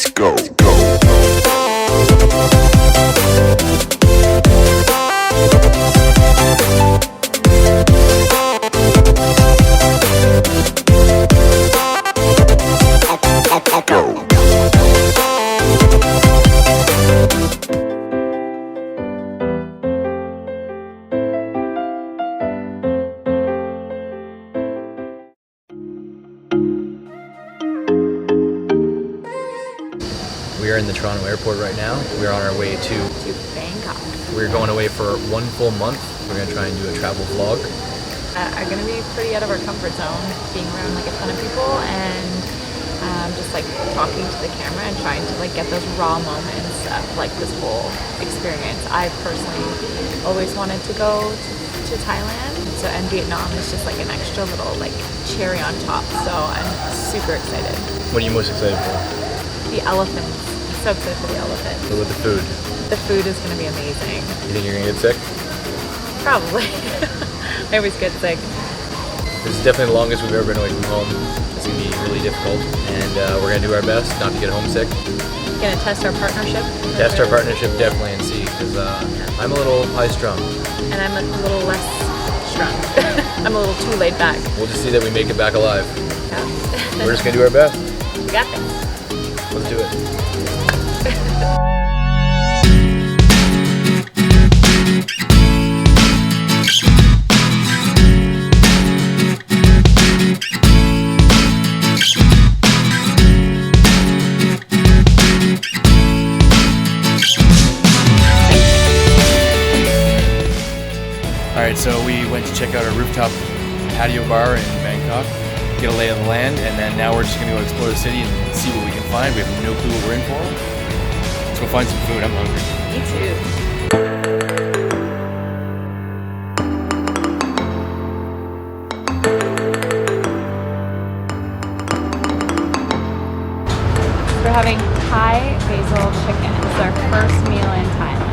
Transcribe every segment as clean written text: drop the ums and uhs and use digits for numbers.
go. We are in the Toronto airport right now. We're on our way to Bangkok. We're going away for 1 full month. We're going to try and do a travel vlog. Are going to be pretty out of our comfort zone, being around like a ton of people and just like talking to the camera and trying to like get those raw moments of like this whole experience. I personally always wanted to go to Thailand, and Vietnam is just like an extra little like cherry on top. So I'm super excited. What are you most excited for? The elephants. I'm so excited for the elephants. What about the food? The food is going to be amazing. You think you're going to get sick? Probably. I always get sick. This is definitely the longest we've ever been away from home. It's going to be really difficult, and we're going to do our best not to get homesick. Going to test our partnership. Test our partnership definitely and see, because I'm a little high-strung. And I'm a little less strung. I'm a little too laid back. We'll just see that we make it back alive. Yeah. We're just going to do our best. We got this. Let's do it. Alright, so we went to check out our rooftop patio bar in Bangkok, get a lay of the land, and then now we're just going to go explore the city and see what we can find. We have no clue what we're in for. Let's go find some food. I'm hungry. Me too. We're having Thai basil chicken. It's our first meal in Thailand.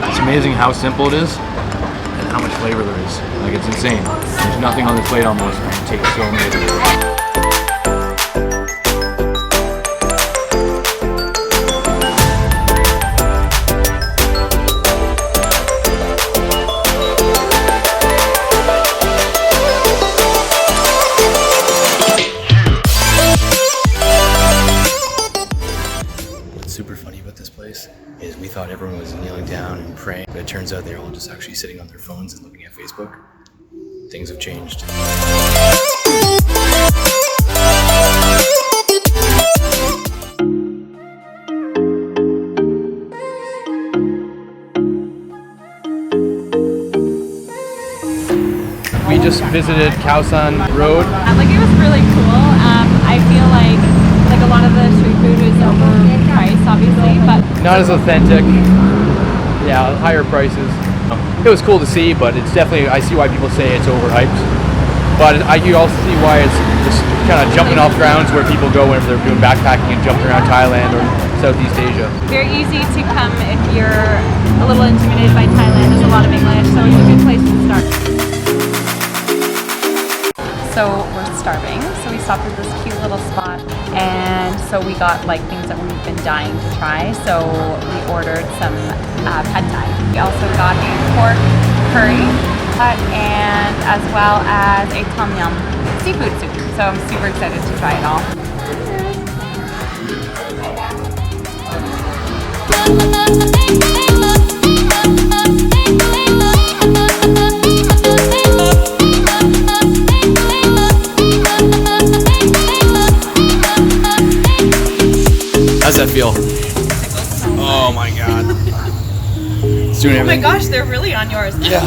It's amazing how simple it is and how much flavor there is. Like, it's insane. There's nothing on the plate almost, and it tastes so amazing. Super funny about this place is we thought everyone was kneeling down and praying, but it turns out they're all just actually sitting on their phones and looking at Facebook. Things have changed. We just visited Khao San Road. Like, it was really cool. I feel like a lot of the street food is overpriced, obviously, but Not as authentic. Yeah, higher prices. It was cool to see, but it's definitely, I see why people say it's overhyped. But you also see why it's just kind of jumping off grounds where people go whenever they're doing backpacking and jumping around Thailand or Southeast Asia. very easy to come if you're a little intimidated by Thailand. There's a lot of English, so it's a good place to start. So we're starving, so we stopped at this cute little spot, and so we got like things that we've been dying to try. So we ordered some pad thai. We also got a pork curry, and as well as a tom yum seafood soup. So I'm super excited to try it all. How's that feel? Oh my god. It's doing everything. Oh my gosh, they're really on yours. Yeah.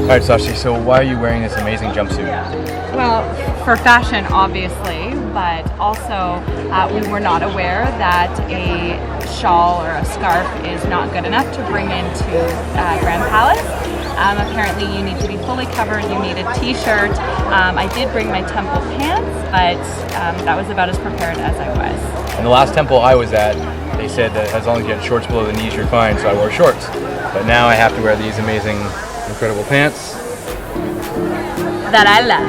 Alright, Sashi, so why are you wearing this amazing jumpsuit? Well, for fashion, obviously, but also we were not aware that a shawl or a scarf is not good enough to bring into Grand Palace. Apparently you need to be fully covered, you need a t-shirt. I did bring my temple pants, but that was about as prepared as I was. In the last temple I was at, they said that as long as you had shorts below the knees, you're fine, so I wore shorts. But now I have to wear these amazing, incredible pants. that I love.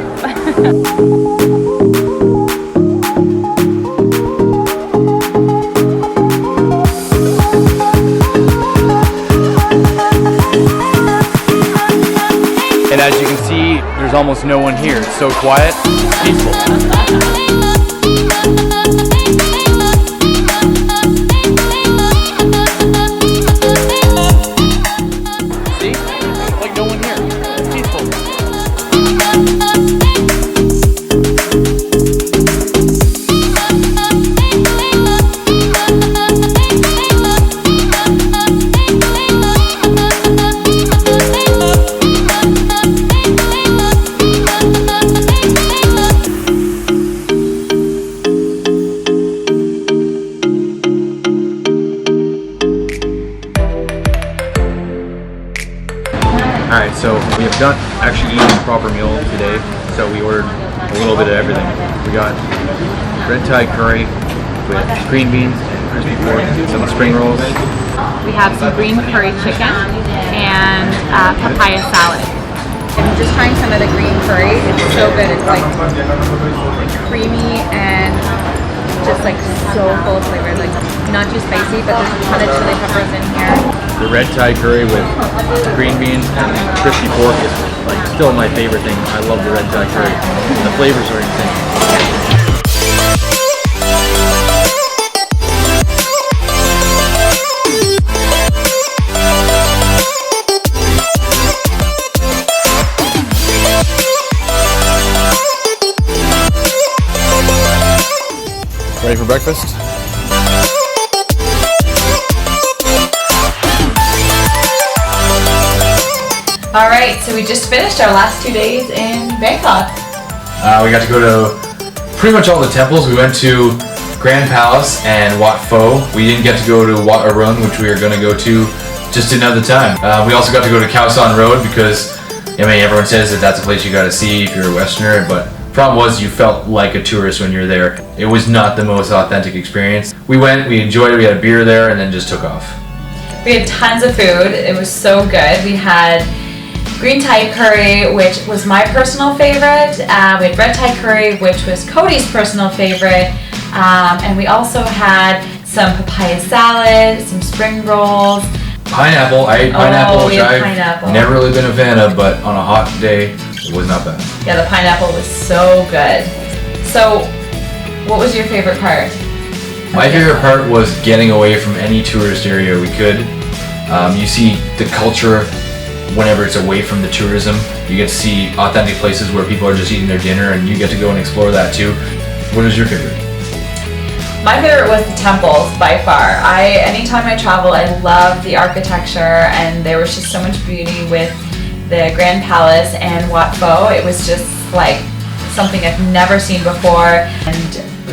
And as you can see, there's almost no one here. It's so quiet, peaceful. See? Like no one here. It's peaceful. Alright, so we have done actually eaten a proper meal today, so we ordered a little bit of everything. We got red Thai curry with green beans and crispy pork, some spring rolls. We have some green curry chicken and papaya salad. I'm just trying some of the green curry. It's so good. It's like creamy and just like so full of flavor. Like not too spicy, but there's a ton of chili peppers in here. The red Thai curry with green beans and crispy pork is like still my favorite thing. I love the red Thai curry. The flavors are insane. Ready for breakfast? All right, so we just finished our last 2 days in Bangkok. We got to go to pretty much all the temples. We went to Grand Palace and Wat Pho. We didn't get to go to Wat Arun, which we are going to go to just another time. We also got to go to Khao San Road because, I mean, everyone says that that's a place you got to see if you're a Westerner, but problem was you felt like a tourist when you're there. It was not the most authentic experience. We went, we enjoyed it, we had a beer there, and then just took off. We had tons of food. It was so good. We had green Thai curry, which was my personal favorite. We had red Thai curry, which was Cody's personal favorite. And we also had some papaya salad, some spring rolls. Pineapple, I ate pineapple, which I've pineapple. never really been a fan of, but on a hot day, it was not bad. Yeah, the pineapple was so good. So, what was your favorite part? My favorite part was getting away from any tourist area we could. You see the culture whenever it's away from the tourism. You get to see authentic places where people are just eating their dinner, and you get to go and explore that too. What is your favorite? My favorite was the temples by far. Anytime I travel, I love the architecture, and there was just so much beauty with the Grand Palace and Wat Pho. It was just like something I've never seen before, and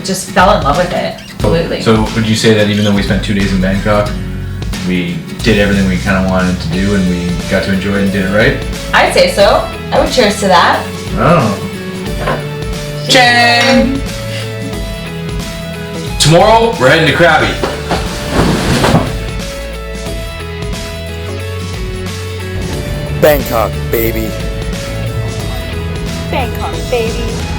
just fell in love with it. Absolutely. So would you say that even though we spent 2 days in Bangkok, we did everything we kind of wanted to do and we got to enjoy it and did it right? I'd say so. I would cheers to that. Oh. Chang! Tomorrow, we're heading to Krabi. Bangkok, baby. Bangkok, baby.